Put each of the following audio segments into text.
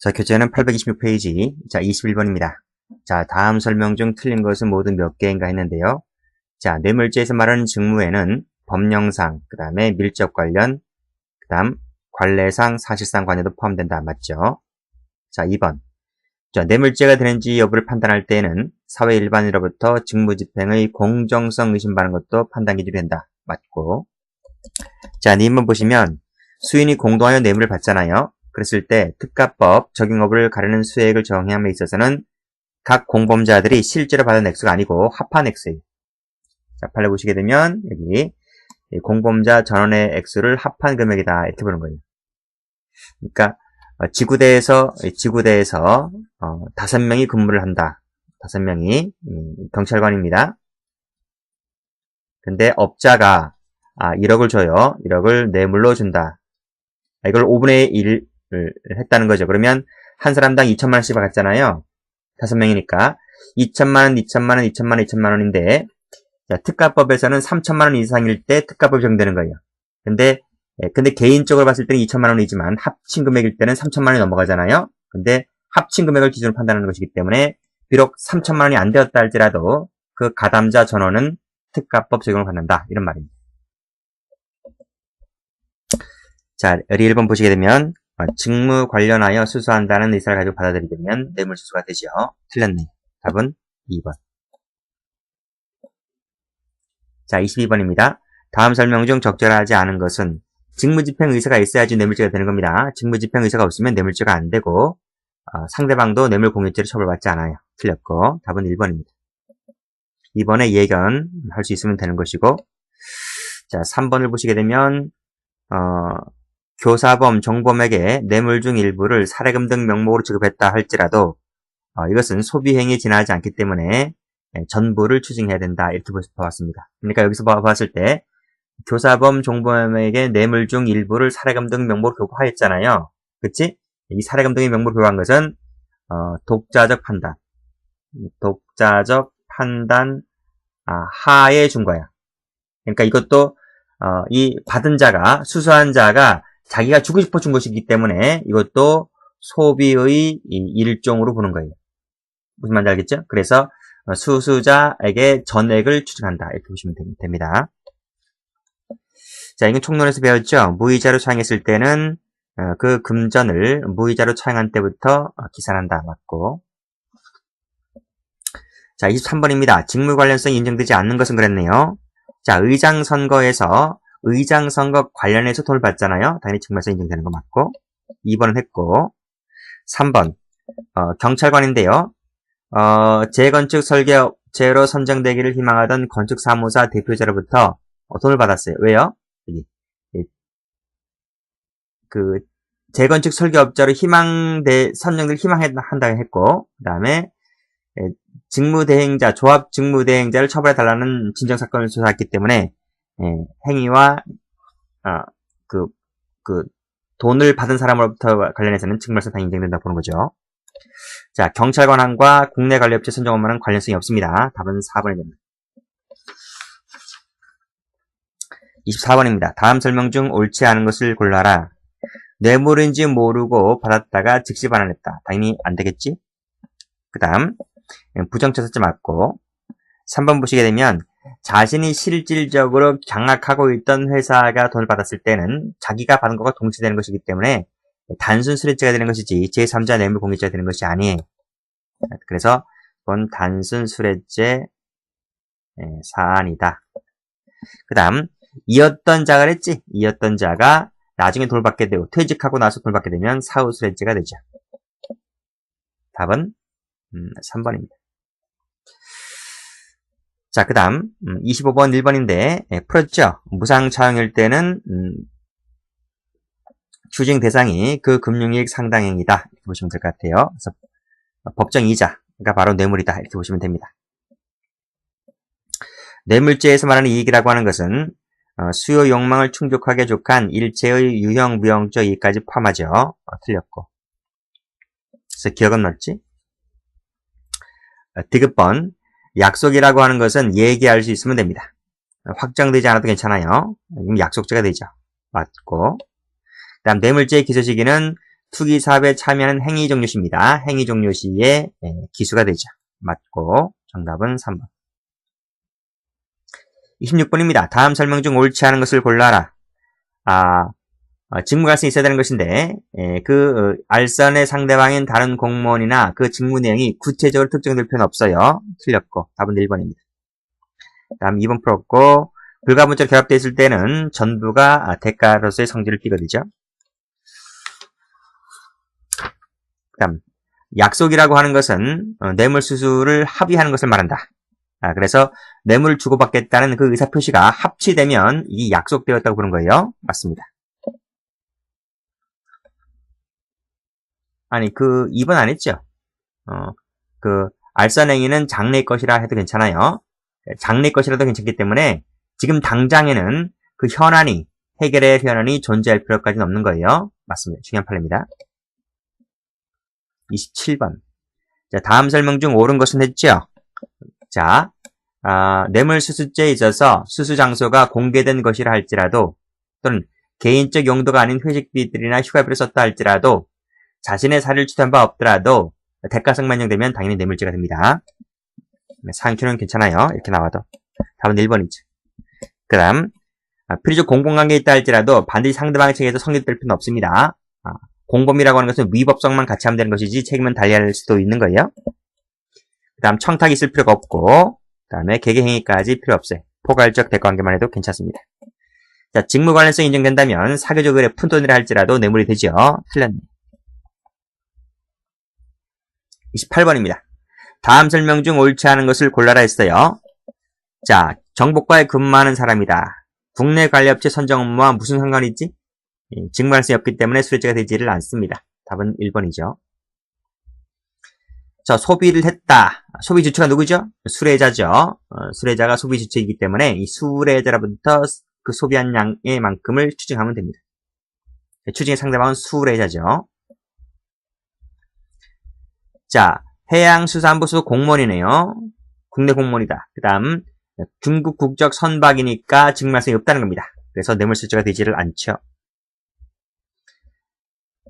자, 교재는 826페이지. 자, 21번입니다. 자, 다음 설명 중 틀린 것은 모두 몇 개인가 했는데요. 자, 뇌물죄에서 말하는 직무에는 법령상, 그 다음에 밀접 관련, 그 다음 관례상, 사실상 관여도 포함된다. 맞죠? 자, 2번. 자, 뇌물죄가 되는지 여부를 판단할 때에는 사회 일반인으로부터 직무집행의 공정성 의심받는 것도 판단 기준이 된다. 맞고. 자, 2번 보시면 수인이 공동하여 뇌물을 받잖아요. 그랬을 때 특가법 적용업을 가르는 수액을 정함에 있어서는 각 공범자들이 실제로 받은 액수가 아니고 합한 액수예요. 자, 판례 보시게 되면 여기 공범자 전원의 액수를 합한 금액이다 이렇게 보는 거예요. 그러니까 지구대에서 5명이 근무를 한다. 5명이 경찰관입니다. 근데 업자가 1억을 줘요. 1억을 뇌물로 준다. 이걸 5분의 1을 했다는 거죠. 그러면 한 사람당 2천만 원씩 받았잖아요. 5명이니까 2천만 원, 2천만 원, 2천만 원, 2천만 원인데 자, 특가법에서는 3천만 원 이상일 때 특가법이 적용되는 거예요. 근데 개인적으로 봤을 때는 2천만 원이지만 합친 금액일 때는 3천만 원이 넘어가잖아요. 근데 합친 금액을 기준으로 판단하는 것이기 때문에 비록 3천만 원이 안 되었다 할지라도 그 가담자 전원은 특가법 적용을 받는다. 이런 말입니다. 자, 여기 1번 보시게 되면 직무 관련하여 수수한다는 의사를 가지고 받아들이게 되면 뇌물수수가 되죠. 틀렸네. 답은 2번. 자, 22번입니다. 다음 설명 중 적절하지 않은 것은 직무집행 의사가 있어야지 뇌물죄가 되는 겁니다. 직무집행 의사가 없으면 뇌물죄가 안 되고 상대방도 뇌물공유죄로 처벌받지 않아요. 틀렸고 답은 1번입니다. 2번에 예견 할 수 있으면 되는 것이고 자, 3번을 보시게 되면 교사범, 종범에게 뇌물 중 일부를 사례금 등 명목으로 지급했다 할지라도 이것은 소비행위에 지나지 않기 때문에 전부를 추징해야 된다 이렇게 보았습니다. 그러니까 여기서 봤을 때 교사범, 종범에게 뇌물 중 일부를 사례금 등 명목으로 교부하였잖아요. 그치? 이 사례금 등의 명목으로 교부한 것은 독자적 판단 하에 준 거야. 그러니까 이것도 이 받은 자가 수수한 자가 자기가 주고 싶어 준 것이기 때문에 이것도 소비의 일종으로 보는 거예요. 무슨 말인지 알겠죠? 그래서 수수자에게 전액을 추징한다 이렇게 보시면 됩니다. 자, 이건 총론에서 배웠죠. 무이자로 처형했을 때는 그 금전을 무이자로 처형한 때부터 기산한다. 맞고. 자, 23번입니다. 직무 관련성이 인정되지 않는 것은 그랬네요. 자, 의장선거에서 의장선거 관련해서 돈을 받잖아요. 당연히 직무에서 인정되는 거 맞고. 2번은 했고. 3번 경찰관인데요. 재건축 설계업체로 선정되기를 희망하던 건축사무사 대표자로부터 돈을 받았어요. 왜요? 여기. 그 재건축 설계업자로 선정될 희망한다고 했고, 그 다음에 직무대행자, 조합 직무대행자를 처벌해달라는 진정사건을 조사했기 때문에 행위와 돈을 받은 사람으로부터 관련해서는 직무에서 다 인정된다고 보는 거죠. 자, 경찰관항과 국내 관리업체 선정 업무는 관련성이 없습니다. 답은 4번이 됩니다. 24번입니다. 다음 설명 중 옳지 않은 것을 골라라. 뇌물인지 모르고 받았다가 즉시 반환했다. 당연히 안 되겠지? 그 다음 부정처사죄 맞고. 3번 보시게 되면 자신이 실질적으로 장악하고 있던 회사가 돈을 받았을 때는 자기가 받은 것과 동시되는 것이기 때문에 단순 수뢰죄가 되는 것이지 제3자 뇌물 공유죄가 되는 것이 아니에요. 그래서 이건 단순 수뢰죄 사안이다. 그 다음 이었던 자가 그랬지? 이었던 자가 나중에 돈을 받게 되고 퇴직하고 나서 돈을 받게 되면 사후수뢰죄가 되죠. 답은 3번입니다. 자, 그 다음 25번 1번인데 풀었죠? 무상차용일 때는 추징 대상이 그 금융이익 상당행위다 이렇게 보시면 될 것 같아요. 그래서 법정이자가 바로 뇌물이다 이렇게 보시면 됩니다. 뇌물죄에서 말하는 이익이라고 하는 것은 수요 욕망을 충족하게 족한 일체의 유형 무형적 이익까지 포함하죠. 틀렸고. 그래서 기억은 넣었지? 디귿번 약속이라고 하는 것은 얘기할 수 있으면 됩니다. 확정되지 않아도 괜찮아요. 약속죄가 되죠. 맞고. 그 다음 뇌물죄의 기소 시기는 투기 사업에 참여하는 행위 종료시입니다. 행위 종료시에 기수가 되죠. 맞고 정답은 3번. 26번입니다. 다음 설명 중 옳지 않은 것을 골라라. 직무갈증이 있어야 되는 것인데 알선의 상대방인 다른 공무원이나 그 직무 내용이 구체적으로 특정될 필요는 없어요. 틀렸고 답은 1번입니다. 다음 2번 풀었고 불가분적으로 결합되어 있을 때는 전부가 대가로서의 성질을 띠거든요. 다음 약속이라고 하는 것은 뇌물수수를 합의하는 것을 말한다. 그래서 뇌물을 주고받겠다는 그 의사표시가 합치되면 이게 약속되었다고 부른 거예요. 맞습니다. 아니 2번 안 했죠? 알선행위는 장래의 것이라 해도 괜찮아요. 장래의 것이라도 괜찮기 때문에 지금 당장에는 그 해결의 현안이 존재할 필요까지는 없는 거예요. 맞습니다. 중요한 판례입니다. 27번. 자, 다음 설명 중 옳은 것은 했죠? 자, 뇌물수수죄에 있어서 수수 장소가 공개된 것이라 할지라도 또는 개인적 용도가 아닌 회식비들이나 휴가비를 썼다 할지라도 자신의 사리를 취소한 바 없더라도 대가성 만용되면 당연히 뇌물죄가 됩니다. 상표는 괜찮아요. 이렇게 나와도. 답은 1번이죠. 그 다음 필요적 공공관계에 있다 할지라도 반드시 상대방의 책임에서 성립될 필요는 없습니다. 공범이라고 하는 것은 위법성만 같이 하면 되는 것이지 책임은 달리할 수도 있는 거예요. 그 다음 청탁이 있을 필요가 없고 그 다음에 개개행위까지 필요 없어요. 포괄적 대가관계만 해도 괜찮습니다. 자, 직무 관련성이 인정된다면 사교적 의뢰 푼돈이라 할지라도 뇌물이 되죠. 틀렸네. 28번입니다. 다음 설명 중 옳지 않은 것을 골라라 했어요. 자, 정보과에 근무하는 사람이다. 국내 관리업체 선정 업무와 무슨 상관이 있지? 직무 관련성이 없기 때문에 수뢰죄가 되지를 않습니다. 답은 1번이죠. 자, 소비를 했다. 소비 주체가 누구죠? 수뢰자죠. 수뢰자가 소비 주체이기 때문에 이 수뢰자로부터 그 소비한 양의 만큼을 추징하면 됩니다. 추징의 상대방은 수뢰자죠. 자, 해양수산부 공무원이네요. 국내 공무원이다. 그 다음 중국 국적 선박이니까 직무관련성이 없다는 겁니다. 그래서 뇌물수수죄가 되지를 않죠.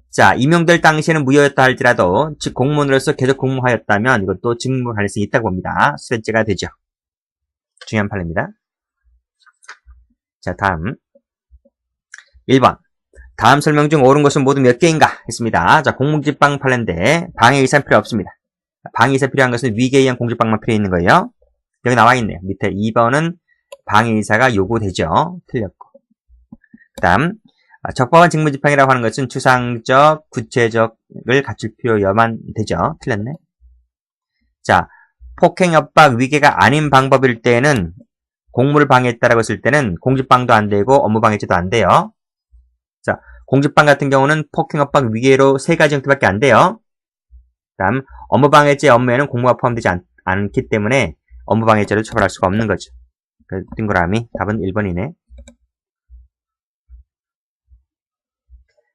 자, 임용될 당시에는 무효였다 할지라도 즉 공무원으로서 계속 근무하였다면 이것도 직무 관련성이 있다고 봅니다. 수뢰죄가 되죠. 중요한 판례입니다. 자, 다음 1번. 다음 설명 중 옳은 것은 모두 몇 개인가 했습니다. 자, 공무집행 판례인데 방해이사는 필요 없습니다. 방해이사 필요한 것은 위계에 의한 공집방만 필요 있는 거예요. 여기 나와 있네요. 밑에 2번은 방해이사가 요구되죠. 틀렸고. 그 다음 적법한 직무집행이라고 하는 것은 추상적, 구체적을 갖출 필요여만 되죠. 틀렸네. 자, 폭행, 협박, 위계가 아닌 방법일 때는 공무를 방해했다라고 했을 때는 공집방도 안 되고 업무방해죄도 안 돼요. 자, 공집방 같은 경우는 폭행, 협박, 위계로 3가지 형태밖에 안 돼요. 그 다음 업무방해죄 업무에는 공무가 포함되지 않기 때문에 업무방해죄로 처벌할 수가 없는 거죠. 그 동그라미 답은 1번이네.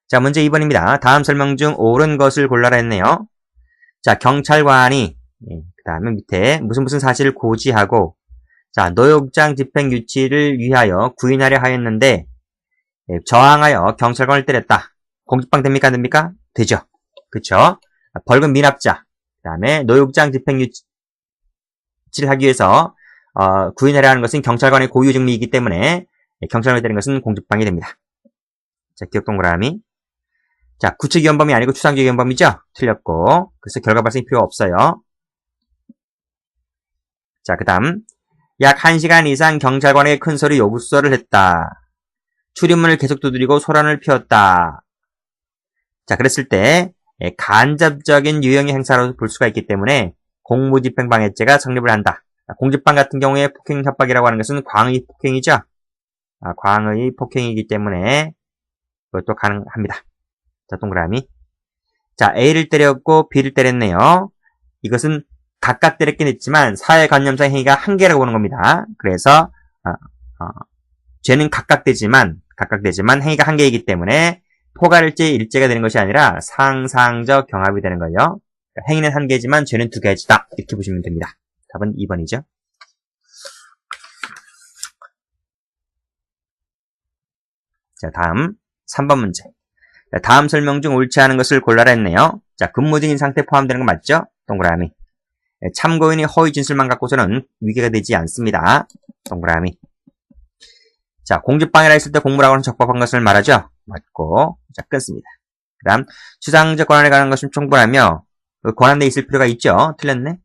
자, 문제 2번입니다. 다음 설명 중 옳은 것을 골라라 했네요. 자, 경찰관이 그 다음에 밑에 무슨 사실을 고지하고 자, 노역장 집행 유치를 위하여 구인하려 하였는데 저항하여 경찰관을 때렸다. 공집방 됩니까? 안 됩니까? 되죠. 그쵸? 벌금 미납자. 그 다음에 노역장 집행 유치를 하기 위해서 구인하려 하는 것은 경찰관의 고유 직무이기 때문에 경찰관을 때리는 것은 공집방이 됩니다. 자, 기억 동그라미. 자, 구체기원범이 아니고 추상적기원범이죠? 틀렸고. 그래서 결과 발생이 필요 없어요. 자, 그 다음. 약 1시간 이상 경찰관에게 큰 소리 요구서를 했다. 출입문을 계속 두드리고 소란을 피웠다. 자, 그랬을 때 간접적인 유형의 행사로 볼 수가 있기 때문에 공무집행방해죄가 성립을 한다. 공집방 같은 경우에 폭행 협박이라고 하는 것은 광의 폭행이죠. 광의 폭행이기 때문에 그것도 가능합니다. 자, 동그라미. 자, A를 때렸고 B를 때렸네요. 이것은 각각 때렸긴 했지만 사회관념상 행위가 한 개라고 보는 겁니다. 그래서 죄는 각각되지만 행위가 한 개이기 때문에 포괄일죄 일죄가 되는 것이 아니라 상상적 경합이 되는 거예요. 행위는 한 개지만 죄는 두 개지다. 이렇게 보시면 됩니다. 답은 2번이죠. 자, 다음 3번 문제. 자, 다음 설명 중 옳지 않은 것을 골라라 했네요. 자, 근무 중인 상태 포함되는 거 맞죠? 동그라미. 참고인이 허위 진술만 갖고서는 위계가 되지 않습니다. 동그라미. 자, 공직방해라 했을 때 공무라고는 적법한 것을 말하죠? 맞고. 자, 끊습니다. 그 다음, 추상적 권한에 관한 것은 충분하며, 권한돼 있을 필요가 있죠? 틀렸네?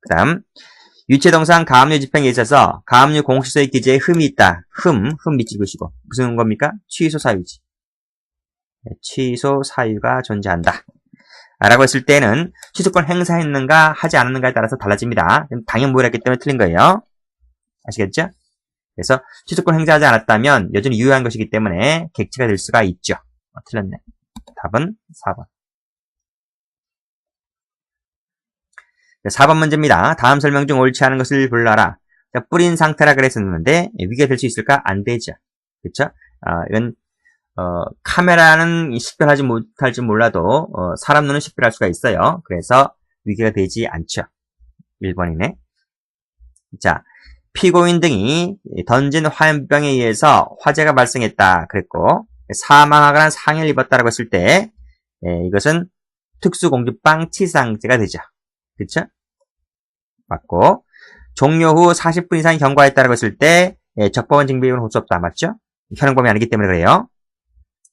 그 다음, 유체동상 가압류 집행에 있어서 가압류 공식서의 기재에 흠이 있다. 흠 밑줄 그시고. 무슨 겁니까? 취소 사유지. 취소 사유가 존재한다. 라고 했을 때는 취소권 행사했는가 하지 않았는가에 따라서 달라집니다. 당연무효했기 때문에 틀린 거예요. 아시겠죠? 그래서 취소권 행사하지 않았다면 여전히 유효한 것이기 때문에 객체가 될 수가 있죠. 틀렸네. 답은 4번. 4번 문제입니다. 다음 설명 중 옳지 않은 것을 골라라. 뿌린 상태라 그랬었는데 위계가 될 수 있을까? 안 되죠. 그렇죠? 이건 카메라는 식별하지 못할지 몰라도 사람 눈은 식별할 수가 있어요. 그래서 위계가 되지 않죠. 1번이네. 자, 피고인 등이 던진 화염병에 의해서 화재가 발생했다 그랬고 사망하거나 상해를 입었다라고 했을 때 이것은 특수공직방 치상죄가 되죠. 그렇죠? 맞고 종료 후 40분 이상 경과했다라고 했을 때 적법한 징계는 볼 수 없다. 맞죠? 현행범이 아니기 때문에 그래요.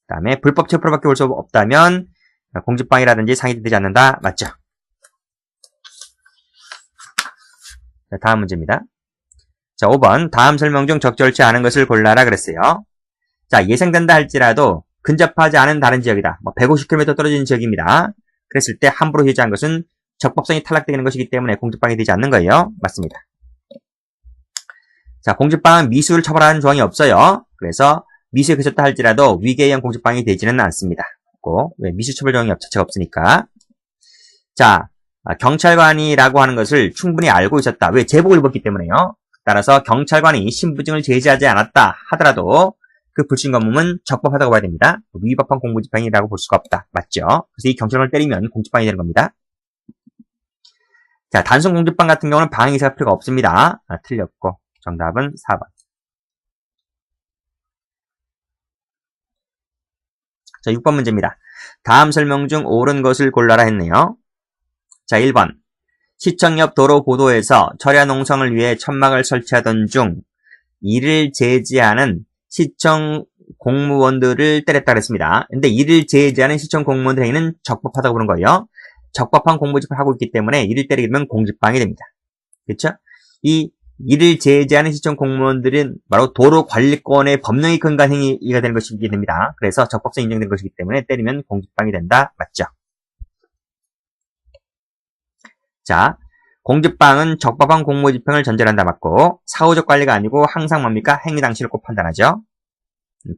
그 다음에 불법 체포로밖에 볼 수 없다면 공직방해라든지 상해되지 않는다. 맞죠? 자, 다음 문제입니다. 자, 5번 다음 설명 중 적절치 않은 것을 골라라 그랬어요. 자, 예상된다 할지라도 근접하지 않은 다른 지역이다. 150km 떨어진 지역입니다. 그랬을 때 함부로 휴지한 것은 적법성이 탈락되는 것이기 때문에 공직방해 되지 않는 거예요. 맞습니다. 자, 공직방은 미수를 처벌하는 조항이 없어요. 그래서 미수에 그쳤다 할지라도 위계에 의한 공직방해 되지는 않습니다. 왜? 미수 처벌 조항이 자체가 없으니까. 자, 경찰관이라고 하는 것을 충분히 알고 있었다. 왜? 제복을 입었기 때문에요. 따라서 경찰관이 신분증을 제지하지 않았다 하더라도 그 불신검문은 적법하다고 봐야 됩니다. 위법한 공무집행이라고 볼 수가 없다. 맞죠? 그래서 이 경찰관을 때리면 공직방해 되는 겁니다. 자, 단순 공직방 같은 경우는 방해 의사가 필요가 없습니다. 틀렸고 정답은 4번. 자, 6번 문제입니다. 다음 설명 중 옳은 것을 골라라 했네요. 자, 1번. 시청 옆 도로 보도에서 철야 농성을 위해 천막을 설치하던 중 이를 제지하는 시청 공무원들을 때렸다 그랬습니다. 근데 이를 제지하는 시청 공무원들 행위는 적법하다고 보는 거예요. 적법한 공무집행을 하고 있기 때문에 이를 때리게 되면 공직방해 됩니다. 그렇죠? 이 이를 제지하는 시청 공무원들은 바로 도로관리권의 법령에 근거한 행위가 되는 것이기 됩니다. 그래서 적법성 인정된 것이기 때문에 때리면 공직방해 된다. 맞죠? 자, 공직방은 적법한 공무집행을 전제로 한다. 맞고 사후적 관리가 아니고 항상 뭡니까? 행위 당시를 꼭 판단하죠.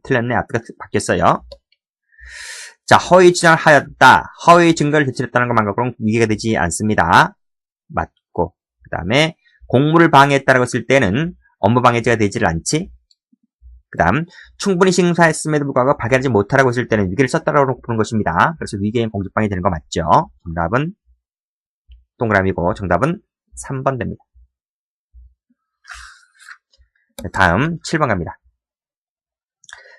틀렸네. 앞뒤가 바뀌었어요. 자, 허위 주장을 하였다. 허위 증거를 제출했다는 것만 갖고는 위계가 되지 않습니다. 맞고 그 다음에 공무를 방해했다라고 했을 때는 업무방해죄가 되지를 않지. 그 다음 충분히 심사했음에도 불구하고 발견하지 못하라고 했을 때는 위계를 썼다라고 보는 것입니다. 그래서 위계인 공직방해 되는 거 맞죠? 정답은 동그라미고 정답은 3번 됩니다. 다음 7번 갑니다.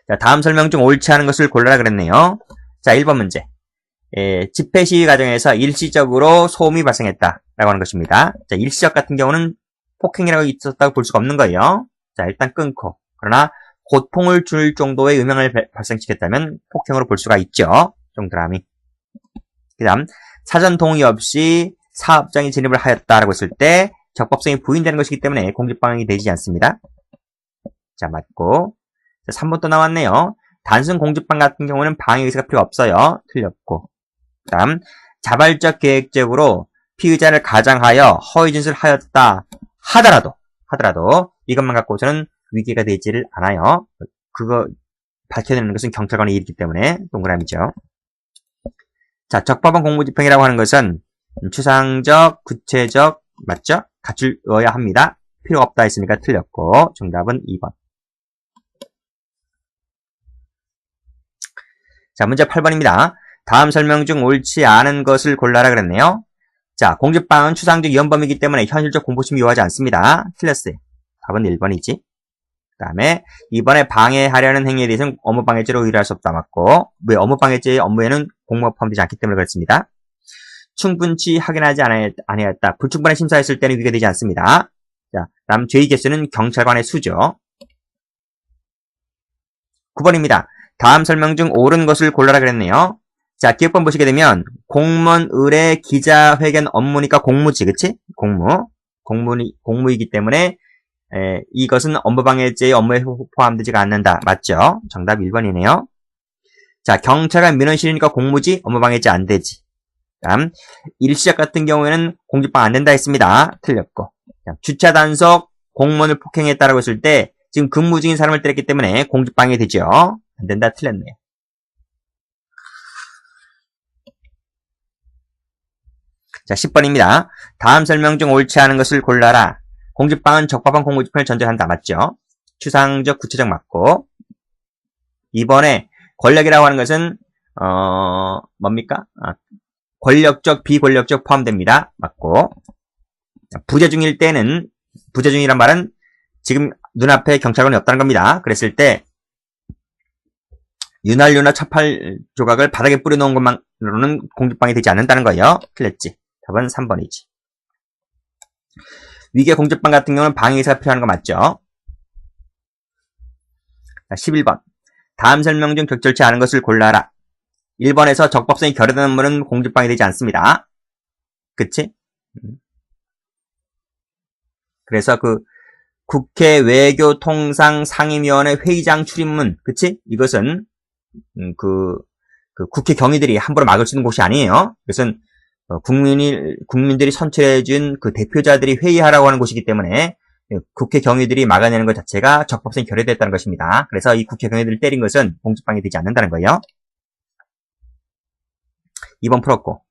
자, 다음 설명 중 옳지 않은 것을 골라라 그랬네요. 자, 1번 문제. 집회 시위 과정에서 일시적으로 소음이 발생했다라고 하는 것입니다. 자, 일시적 같은 경우는 폭행이라고 있었다고 볼 수가 없는 거예요. 자, 일단 끊고. 그러나 고통을 줄 정도의 음향을 발생시켰다면 폭행으로 볼 수가 있죠. 동그라미. 그 다음 사전 동의 없이 사업장에 진입을 하였다라고 했을 때 적법성이 부인되는 것이기 때문에 공직방해가 되지 않습니다. 자, 맞고. 자, 3번 또 나왔네요. 단순 공직방 같은 경우는 방해 의사가 필요 없어요. 틀렸고. 그 다음 자발적 계획적으로 피의자를 가장하여 허위 진술을 하였다 하더라도 이것만 갖고서는 위계가 되지를 않아요. 그거 밝혀내는 것은 경찰관의 일이기 때문에 동그라미죠. 자, 적법한 공무집행이라고 하는 것은 추상적, 구체적, 맞죠? 갖추어야 합니다. 필요 없다 했으니까 틀렸고 정답은 2번. 자, 문제 8번입니다. 다음 설명 중 옳지 않은 것을 골라라 그랬네요. 자, 공직방은 추상적 위헌범이기 때문에 현실적 공포심이 요하지 않습니다. 틀렸어요. 답은 1번이지. 그 다음에 이번에 방해하려는 행위에 대해서는 업무방해죄로 의뢰할 수 없다 맞고, 왜 업무방해죄의 업무에는 공모가 포함되지 않기 때문에 그렇습니다. 충분치 확인하지 아니하였다. 불충분한 심사했을 때는 위가 되지 않습니다. 자, 다음 죄의 개수는 경찰관의 수죠. 9번입니다. 다음 설명 중 옳은 것을 골라라 그랬네요. 자, 기억번 보시게 되면 공무원, 의뢰, 기자회견 업무니까 공무지, 그치? 공무이기 때문에 이것은 업무방해죄의 업무에 포함되지가 않는다. 맞죠? 정답 1번이네요. 자, 경찰관 민원실이니까 공무지, 업무방해죄 안 되지. 다음, 일시적 같은 경우에는 공직방해 안 된다 했습니다. 틀렸고. 자, 주차 단속, 공무원을 폭행했다라고 했을 때 지금 근무 중인 사람을 때렸기 때문에 공직방해 되죠. 안 된다. 틀렸네요. 자, 10번입니다. 다음 설명 중 옳지 않은 것을 골라라. 공직방은 적법한 공무집행을 전제한다. 맞죠? 추상적, 구체적 맞고. 이번에 권력이라고 하는 것은 뭡니까? 권력적, 비권력적 포함됩니다. 맞고. 부재중일 때는, 부재중이란 말은 지금 눈앞에 경찰관이 없다는 겁니다. 그랬을 때 윤활유나 첩할 조각을 바닥에 뿌려놓은 것만으로는 공직방해 되지 않는다는 거예요. 틀렸지? 답은 3번이지. 위계 공직방 같은 경우는 방해의사가 필요한 거 맞죠? 자, 11번. 다음 설명 중 적절치 않은 것을 골라라. 1번에서 적법성이 결여된 업무는 공직방해 되지 않습니다. 그치? 그래서 국회 외교통상상임위원회 회의장 출입문, 그치? 이것은 국회 경위들이 함부로 막을 수 있는 곳이 아니에요. 이것은 국민들이 선출해준 그 대표자들이 회의하라고 하는 곳이기 때문에 국회 경위들이 막아내는 것 자체가 적법성이 결여됐다는 것입니다. 그래서 이 국회 경위들을 때린 것은 공직방해 되지 않는다는 거예요. 2번 풀었고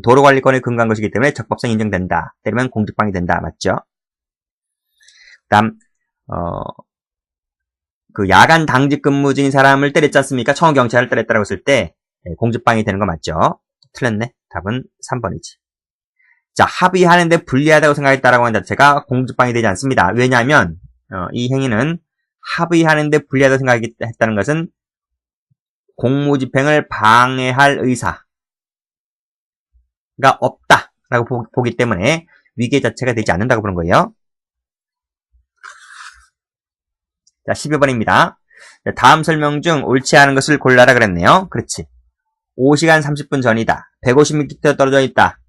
도로관리권에 근거한 것이기 때문에 적법성이 인정된다. 때리면 공직방해 된다. 맞죠? 다음 야간 당직 근무 중인 사람을 때렸지 않습니까? 청원경찰을 때렸다고 했을 때 공직방해 되는 거 맞죠? 틀렸네. 답은 3번이지. 자, 합의하는데 불리하다고 생각했다라고 하는 자체가 공직방해 되지 않습니다. 왜냐하면 이 행위는 합의하는데 불리하다고 생각했다는 것은 공무집행을 방해할 의사가 없다라고 보기 때문에 위계 자체가 되지 않는다고 보는 거예요. 자, 12번입니다. 다음 설명 중 옳지 않은 것을 골라라 그랬네요. 그렇지. 5시간 30분 전이다. 150m 떨어져 있다.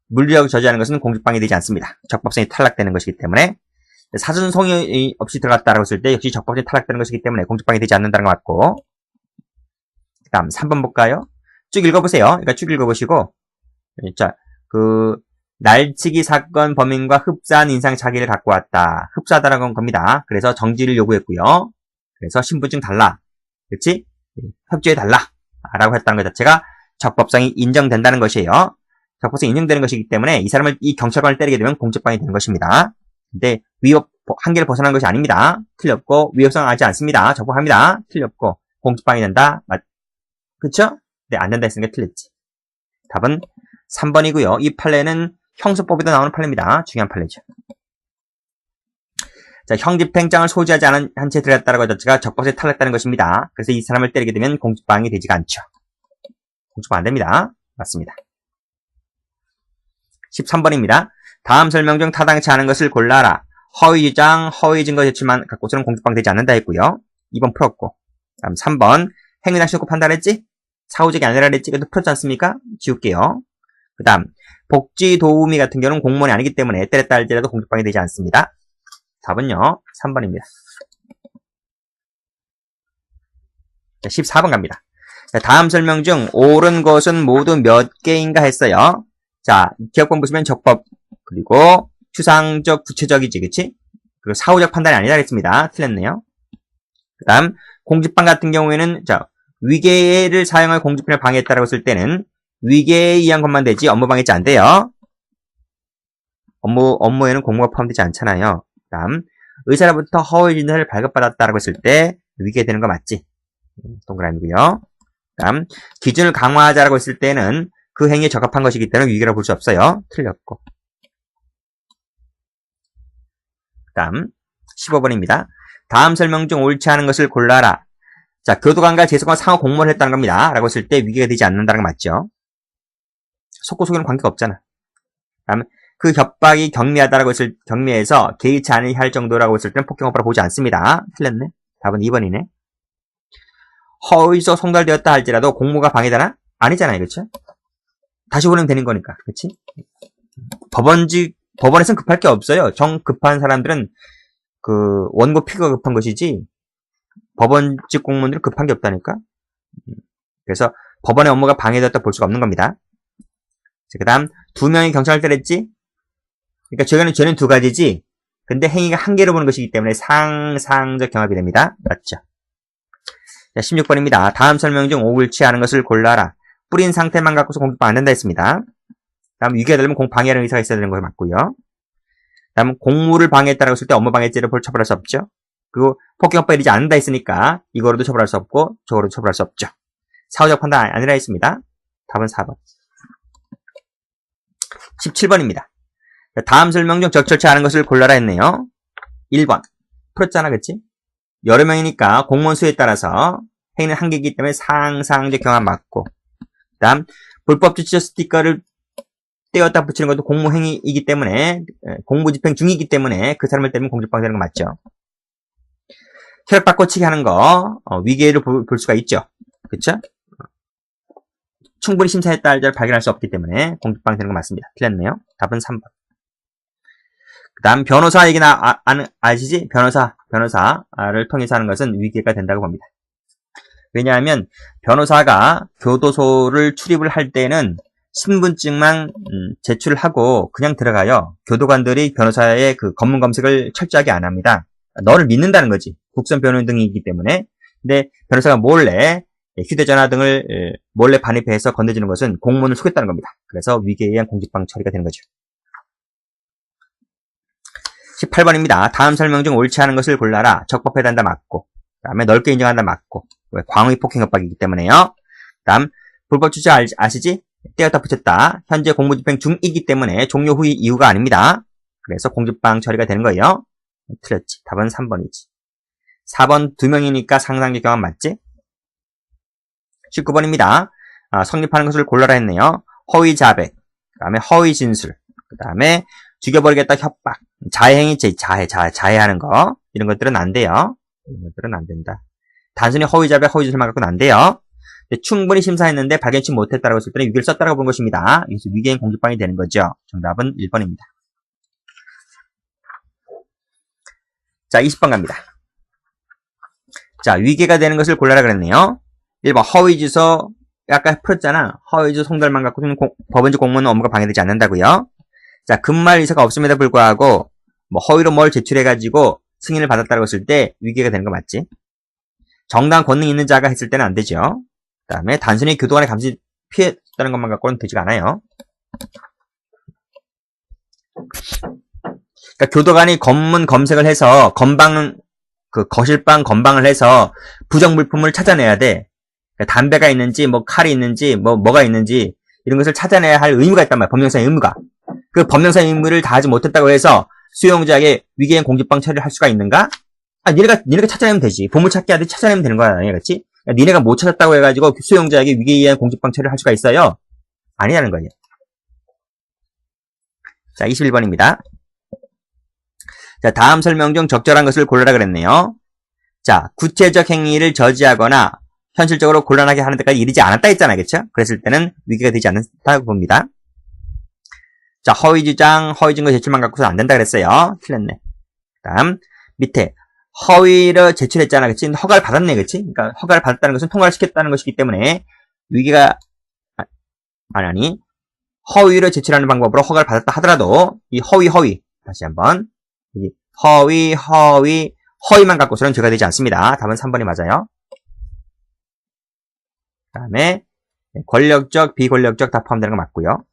물리력을 저지하는 것은 공직방해 되지 않습니다. 적법성이 탈락되는 것이기 때문에. 사전 송의 없이 들어갔다라고 했을 때 역시 적법성이 탈락되는 것이기 때문에 공직방해 되지 않는다는 것 같고. 그 다음 3번 볼까요? 쭉 읽어보세요. 그러니까 쭉 읽어보시고, 자, 날치기 사건 범인과 흡사한 인상 차기를 갖고 왔다. 흡사하다라고 한 겁니다. 그래서 정지를 요구했고요. 그래서 신분증 달라. 그렇지? 협조해 달라. 라고 했다는 것 자체가 적법성이 인정된다는 것이에요. 적법성이 인정되는 것이기 때문에 이 경찰관을 때리게 되면 공직방해 되는 것입니다. 근데 위협 한계를 벗어난 것이 아닙니다. 틀렸고 위협성하지 않습니다. 적법합니다. 틀렸고 공직방해 된다. 그쵸? 네, 안 된다 했으니까 틀렸지. 답은 3번이고요. 이 판례는 형소법에도 나오는 판례입니다. 중요한 판례죠. 자, 형집행장을 소지하지 않은 한 채 들어갔다는 것 자체가 적법성이 탈락되는 것입니다. 그래서 이 사람을 때리게 되면 공직방해 되지가 않죠. 공직방해 안 됩니다. 맞습니다. 13번입니다. 다음 설명 중 타당치 않은 것을 골라라. 허위 주장, 허위 증거 제출만 갖고서는 공직방해 되지 않는다 했고요. 2번 풀었고. 다음 3번 행위 당시 놓고 판단했지? 사후적이 아니라 그랬지? 그래도 풀었지 않습니까? 지울게요. 그 다음 복지 도우미 같은 경우는 공무원이 아니기 때문에 때렸다 할지라도 공직방해 되지 않습니다. 답은요 3번입니다. 자, 14번 갑니다. 자, 다음 설명 중 옳은 것은 모두 몇 개인가 했어요. 자, 기억본 보시면 적법 그리고 추상적 구체적이지, 그치? 그리고 사후적 판단이 아니다 그랬습니다. 틀렸네요. 그 다음 공직방 같은 경우에는 자, 위계를 사용할 공직방해를 방해했다라고 했을 때는 위계에 의한 것만 되지 업무방해죄 안 돼요. 업무에는 공무가 포함되지 않잖아요. 그 다음 의사로부터 허위 진술을 발급받았다라고 했을 때 위계에 되는 거 맞지? 동그라미고요. 그 다음 기준을 강화하자라고 했을 때는 그 행위에 적합한 것이기 때문에 위계라고 볼 수 없어요. 틀렸고. 그 다음 15번입니다. 다음 설명 중 옳지 않은 것을 골라라. 자, 교도관과 재소관 상호 공모를 했다는 겁니다. 라고 했을 때 위계가 되지 않는다는 거 맞죠? 속고속에는 관계가 없잖아. 다음, 그 협박이 경미하다라고 했을, 경미해서 개의치 않으려 할 정도라고 했을 때는 폭행업바로 보지 않습니다. 틀렸네. 답은 2번이네. 허위서 송달되었다 할지라도 공모가 방해되나? 아니잖아요. 그렇죠? 다시 운행되는 거니까. 그렇지? 법원에서는 급할 게 없어요. 정 급한 사람들은 그 원고 피고가 급한 것이지 법원직 공무원들은 급한 게 없다니까. 그래서 법원의 업무가 방해되었다 볼 수가 없는 겁니다. 그 다음 2명이 경찰을 때렸지. 그러니까 죄는 두 가지지. 근데 행위가 한 개로 보는 것이기 때문에 상상적 경합이 됩니다. 맞죠? 자, 16번입니다. 다음 설명 중 옳지 않은 것을 골라라. 뿌린 상태만 갖고서 공격방 안 된다 했습니다. 다음 위기가 되려면 방해하는 의사가 있어야 되는 것이 맞고요. 다음 공무를 방해했다라고 했을 때 업무방해죄로 처벌할 수 없죠. 그리고 폭행업법에 이르지 않는다 했으니까 이거로도 처벌할 수 없고 저거로도 처벌할 수 없죠. 사후적 판단 아니라 했습니다. 답은 4번. 17번입니다. 다음 설명 중 적절치 않은 것을 골라라 했네요. 1번. 풀었잖아, 그치? 여러 명이니까 공무원 수에 따라서 행위는 한 개이기 때문에 상상적 경합 맞고, 그 다음 불법 주치자 스티커를 떼었다 붙이는 것도 공무행위이기 때문에, 공무집행 중이기 때문에 그 사람을 때리면 공직방해 되는 거 맞죠? 혈액 바꿔치기 하는 거 위계를 볼 수가 있죠. 그쵸? 충분히 심사했다 할지라도 발견할 수 없기 때문에 공직방해 되는 거 맞습니다. 틀렸네요. 답은 3번. 그 다음 변호사 얘기나 아시지? 변호사를 통해서 하는 것은 위계가 된다고 봅니다. 왜냐하면 변호사가 교도소를 출입을 할 때는 신분증만 제출을 하고 그냥 들어가요. 교도관들이 변호사의 그 검문 검색을 철저하게 안 합니다. 너를 믿는다는 거지. 국선 변호인 등이기 때문에. 근데 변호사가 몰래 휴대전화 등을 몰래 반입해서 건네주는 것은 공무원을 속였다는 겁니다. 그래서 위계에 의한 공직방 처리가 되는 거죠. 18번입니다. 다음 설명 중 옳지 않은 것을 골라라. 적법해단다 맞고, 그 다음에 넓게 인정한다 맞고, 왜? 광의 폭행협박이기 때문에요. 그 다음 불법 주체 아시지? 떼었다 붙였다. 현재 공무집행 중이기 때문에 종료 후의 이유가 아닙니다. 그래서 공직방 처리가 되는 거예요. 틀렸지. 답은 3번이지. 4번 2명이니까 상상적 경험 맞지? 19번입니다. 성립하는 것을 골라라 했네요. 허위 자백, 그 다음에 허위 진술, 그 다음에 죽여버리겠다 협박, 자해행위죄, 자해하는 거, 이런 것들은 안 돼요. 이런 것들은 안 된다. 단순히 허위 자백, 허위 진술만 갖고는 안 돼요. 충분히 심사했는데 발견치 못했다고 했을 때는 위계를 썼다고 본 것입니다. 여기서 위계인 공직방이 되는 거죠. 정답은 1번입니다. 자, 20번 갑니다. 자, 위계가 되는 것을 골라라 그랬네요. 1번 허위주소, 아까 풀었잖아. 허위주소 송달만 갖고는 법원직 공무원은 업무가 방해되지 않는다고요. 자, 급말 의사가 없음에도 불구하고 뭐 허위로 뭘 제출해가지고 승인을 받았다고 했을 때 위계가 되는 거 맞지? 정당한 권능이 있는 자가 했을 때는 안 되죠. 그 다음에 단순히 교도관의 감시 피했다는 것만 갖고는 되지가 않아요. 그러니까 교도관이 검문 검색을 해서 거실방 검방을 해서 부정물품을 찾아내야 돼. 그러니까 담배가 있는지 뭐 칼이 있는지 뭐가 있는지 이런 것을 찾아내야 할 의무가 있단 말이야. 법령상의 의무가. 그 법령상의 의무를 다하지 못했다고 해서 수용자에게 위계인 공직방 처리를 할 수가 있는가? 니네가 찾아내면 되지. 보물찾기 하듯이 찾아내면 되는 거야. 그렇지? 그러니까 니네가 못 찾았다고 해가지고 수용자에게 위계에 의한 공직방 처리를 할 수가 있어요? 아니라는 거예요. 자, 21번입니다. 자, 다음 설명 중 적절한 것을 골라라 그랬네요. 자, 구체적 행위를 저지하거나 현실적으로 곤란하게 하는 데까지 이르지 않았다 했잖아요. 그렇죠? 그랬을 때는 위계가 되지 않는다고 봅니다. 자, 허위 주장, 허위 증거 제출만 갖고서는 안 된다 그랬어요. 틀렸네. 다음 밑에 허위를 제출했잖아. 그치? 허가를 받았네. 그치? 그러니까 허가를 받았다는 것은 통과를 시켰다는 것이기 때문에 위계가 아니 허위를 제출하는 방법으로 허가를 받았다 하더라도 이 허위 다시 한번 이 허위만 갖고서는 죄가 되지 않습니다. 답은 3번이 맞아요. 그 다음에 권력적, 비권력적 다 포함되는 거 맞고요.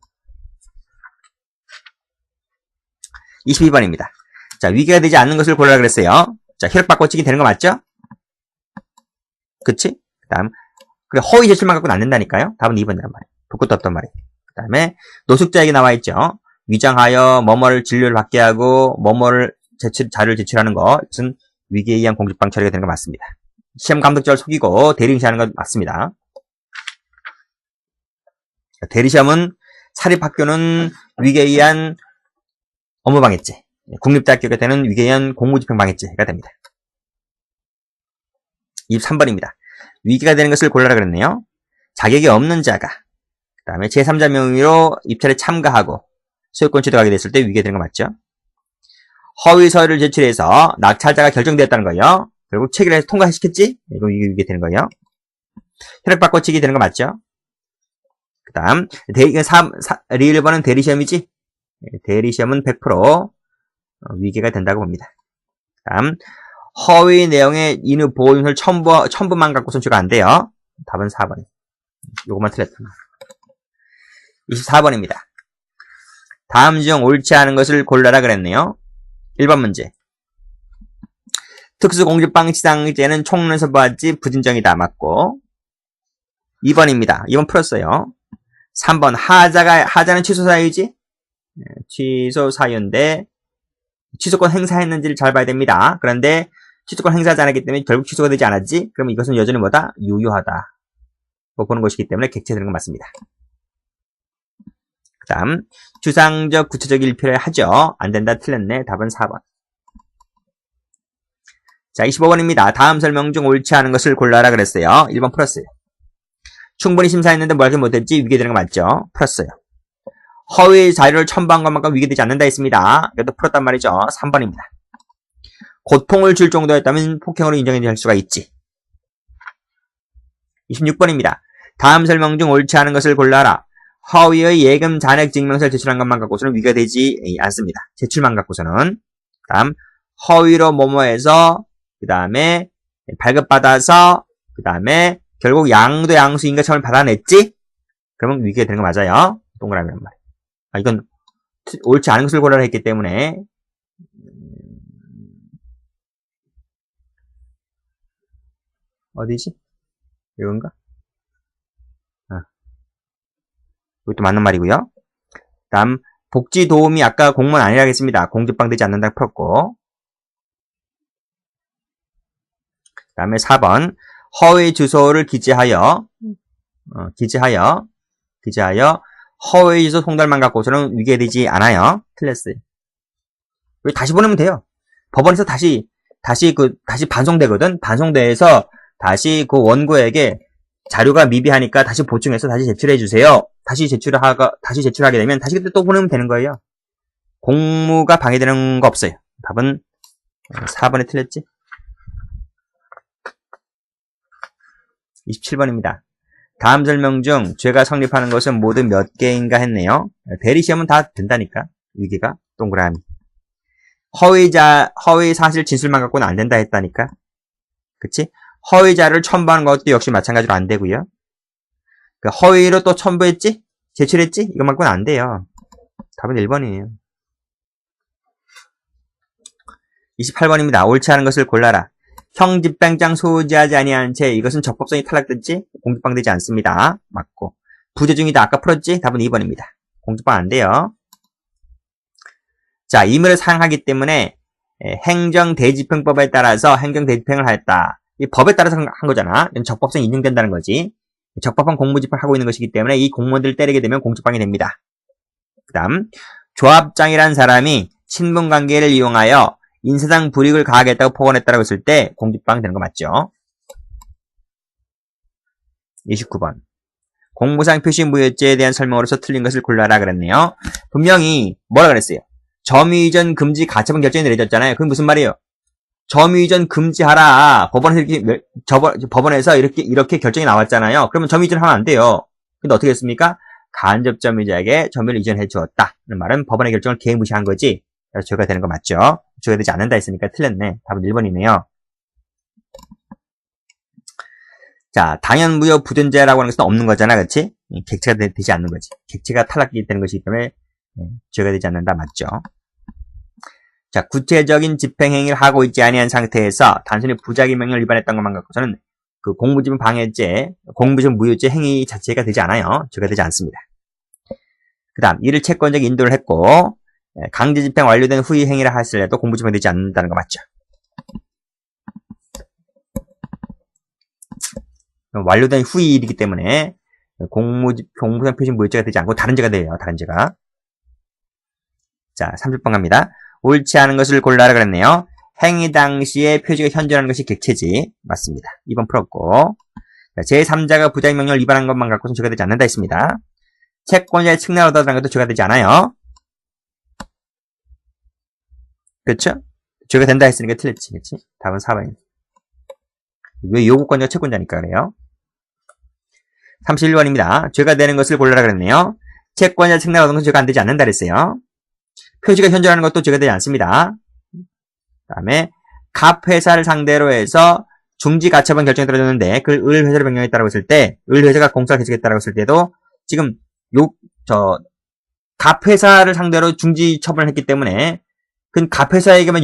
22번입니다. 자, 위계가 되지 않는 것을 골라라 그랬어요. 자, 혈액 바꿔치기 되는 거 맞죠? 그치? 그 다음, 허위 제출만 갖고는 안 된다니까요? 답은 2번이란 말이에요. 볼 것도 없단 말이에요. 그 다음에, 노숙자 얘기 나와 있죠? 위장하여 뭐뭐를 진료를 받게 하고, 뭐뭐를 자료를 제출하는 거. 이것은 위기에 의한 공직방 처리가 되는 거 맞습니다. 시험 감독자를 속이고 대리시하는 건 맞습니다. 대리시험은 사립학교는 위기에 의한 업무방해죄, 국립대학교가 되는 위기에 의한 공무집행방해죄가 됩니다. 23번입니다. 위기가 되는 것을 골라라 그랬네요. 자격이 없는 자가 그 다음에 제3자 명의로 입찰에 참가하고 소유권 취득하게 됐을 때 위기가 되는 거 맞죠? 허위 서류를 제출해서 낙찰자가 결정되었다는 거예요. 결국 체결해서 통과시켰지? 이거 위기가 되는 거예요. 혈액 바꿔치기 되는 거 맞죠? 그 다음, 리을 1번은 대리시험이지? 대리시험은 100% 위기가 된다고 봅니다. 그 다음, 허위 내용의 인후 보호인을 첨부만 갖고 선출가 안 돼요. 답은 4번. 요것만 틀렸다. 24번입니다. 다음 중 옳지 않은 것을 골라라 그랬네요. 1번 문제. 특수공직방치상죄는 총론에서 보았지 부진정이다. 맞고. 2번입니다. 2번 풀었어요. 3번 하자는 취소 사유지? 취소 사유인데 취소권 행사했는지를 잘 봐야 됩니다. 그런데 취소권 행사하지 않았기 때문에 결국 취소가 되지 않았지? 그러면 이것은 여전히 뭐다? 유효하다. 뭐 보는 것이기 때문에 객체되는 건 맞습니다. 그 다음 주상적 구체적 일필을 하죠. 안된다. 틀렸네. 답은 4번. 자, 25번입니다. 다음 설명 중 옳지 않은 것을 골라라 그랬어요. 1번 풀었어요. 충분히 심사했는데 뭘 하지 못했지? 위기되는 거 맞죠? 풀었어요. 허위 자료를 첨부한 것만큼 위기되지 않는다 했습니다. 이것도 풀었단 말이죠. 3번입니다. 고통을 줄 정도였다면 폭행으로 인정될 수가 있지. 26번입니다. 다음 설명 중 옳지 않은 것을 골라라. 허위의 예금 잔액 증명서를 제출한 것만 갖고서는 위기가 되지 않습니다. 제출만 갖고서는. 다음 허위로 뭐뭐해서 그 다음에 발급받아서 그 다음에 결국 양도 양수 인가첨을 받아냈지? 그러면 위기가 되는 거 맞아요. 동그라미란 말이에요. 이건 옳지 않은 것을 골라라 했기 때문에 어디지? 이건가? 이것도 맞는 말이고요. 다음 복지도움이 아까 공무원 아니라 했습니다. 공직방 되지 않는다고 풀었고. 그 다음에 4번 허위 주소를 기재하여 허위 주소 송달만 갖고서는 위기가 되지 않아요. 틀렸어요. 다시 보내면 돼요. 법원에서 다시 반송되거든. 반송돼서 다시 그 원고에게 자료가 미비하니까 다시 보충해서 다시 제출해 주세요. 다시 제출하게 되면 다시 그때 또 보내면 되는 거예요. 공무가 방해되는 거 없어요. 답은 4번에 틀렸지? 27번입니다. 다음 설명 중 죄가 성립하는 것은 모두 몇 개인가 했네요. 대리시험은 다 된다니까. 위기가 동그라미. 허위 사실 진술만 갖고는 안 된다 했다니까. 그치? 허위 자료를 첨부하는 것도 역시 마찬가지로 안 되고요. 그 허위로 또 첨부했지? 제출했지? 이것만큼은 안 돼요. 답은 1번이에요. 28번입니다. 옳지 않은 것을 골라라. 형집행장 소지하지 아니한 채 이것은 적법성이 탈락됐지? 공직방 되지 않습니다. 맞고. 부재 중이다. 아까 풀었지? 답은 2번입니다. 공직방 안 돼요. 자, 임의를 사용하기 때문에 행정대집행법에 따라서 행정대집행을 하였다. 이 법에 따라서 한 거잖아. 적법성이 인정된다는 거지. 적법한 공무집행을 하고 있는 것이기 때문에 이 공무원들을 때리게 되면 공직방이 됩니다. 그 다음 조합장이란 사람이 친분관계를 이용하여 인사상 불이익을 가하겠다고 포건했다고 했을 때 공직방 되는 거 맞죠? 29번 공무상 표시 무효죄에 대한 설명으로서 틀린 것을 골라라 그랬네요. 분명히 뭐라 그랬어요? 점유이전 금지 가처분 결정이 내려졌잖아요. 그건 무슨 말이에요? 점유이전 금지하라. 법원에서 이렇게 결정이 나왔잖아요. 그러면 점유이전 하면 안 돼요. 근데 어떻게 했습니까? 간접 점유자에게 점유를 이전해 주었다. 는 말은 법원의 결정을 개무시한 거지. 그래서 죄가 되는 거 맞죠? 죄가 되지 않는다 했으니까 틀렸네. 답은 1번이네요. 자, 당연무효 부존재라고 하는 것은 없는 거잖아. 그렇지? 객체가 되지 않는 거지. 객체가 탈락이 되는 것이기 때문에 죄가 되지 않는다. 맞죠? 자, 구체적인 집행행위를 하고 있지 아니한 상태에서 단순히 부작위 명령을 위반했던 것만 갖고서는 그 공무집행 방해죄, 공무집행 무효죄 행위 자체가 되지 않아요. 죄가 되지 않습니다. 그 다음, 이를 채권적 인도를 했고 강제집행 완료된 후의 행위를 했을 때도 공무집행 되지 않는다는 거 맞죠? 완료된 후일이기 때문에 공무상 표시 무효죄가 되지 않고 다른 죄가 돼요. 다른 죄가. 자, 30번 갑니다. 옳지 않은 것을 골라라 그랬네요. 행위 당시에 표지가 현존하는 것이 객체지. 맞습니다. 2번 풀었고. 자, 제3자가 부자의 명령을 위반한 것만 갖고는 죄가 되지 않는다 했습니다. 채권자의 측량을 얻어라는 것도 죄가 되지 않아요. 그렇죠? 죄가 된다 했으니까 틀렸지. 그렇지? 답은 4번입니다. 왜 요구권자가 채권자니까 그래요. 31번입니다. 죄가 되는 것을 골라라 그랬네요. 채권자 측량을 얻은 것은 죄가 안 되지 않는다 그랬어요. 표지가 현존하는 것도 죄가 되지 않습니다. 그 다음에 갑회사를 상대로 해서 중지가처분 결정이 떨어졌는데 그걸 을회사로 변경했다고 했을 때 을회사가 공사를 개척했다고 했을 때도 지금 갑회사를 상대로 중지 처분을 했기 때문에 그 갑회사에게만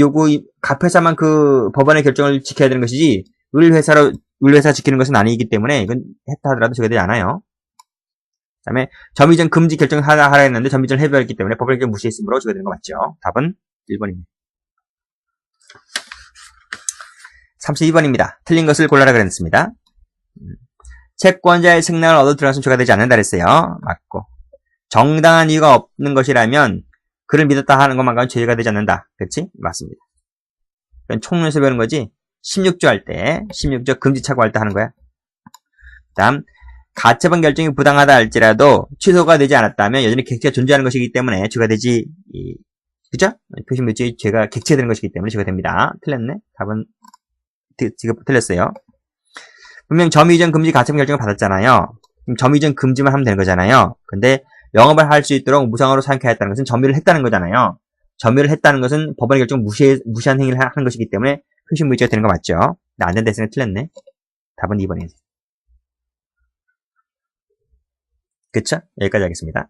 갑회사만 그 법원의 결정을 지켜야 되는 것이지 을회사 지키는 것은 아니기 때문에 이건 했다 하더라도 죄가 되지 않아요. 그 다음에 점이전 금지 결정을 하라 했는데 점이전을 해결했기 때문에 법원의 결정을 무시했으므로 죄가 되는 거 맞죠? 답은 1번입니다. 32번입니다. 틀린 것을 골라라 그랬습니다. 채권자의 승낙을 얻어 들어가서 죄가 되지 않는다 그랬어요. 맞고. 정당한 이유가 없는 것이라면 그를 믿었다 하는 것만 가면 죄가 되지 않는다. 그렇지? 맞습니다. 그건 총론에서 배우는 거지. 16조 할 때, 16조 금지착오 할 때 하는 거야. 그 다음, 가처분 결정이 부당하다 할지라도 취소가 되지 않았다면 여전히 객체가 존재하는 것이기 때문에 죄가 되지, 그죠? 표시무죄의 죄가 객체되는 것이기 때문에 죄가 됩니다. 틀렸네? 답은, 지금 틀렸어요. 분명 점유이전 금지 가처분 결정을 받았잖아요. 그럼 점유이전 금지만 하면 되는 거잖아요. 근데 영업을 할 수 있도록 무상으로 사용케 했다는 것은 점유를 했다는 거잖아요. 점유를 했다는 것은 법원의 결정을 무시한 행위를 하는 것이기 때문에 표시무죄가 되는 거 맞죠? 안 된다 했으니까 틀렸네. 답은 2번이에요. 그쵸? 여기까지 하겠습니다.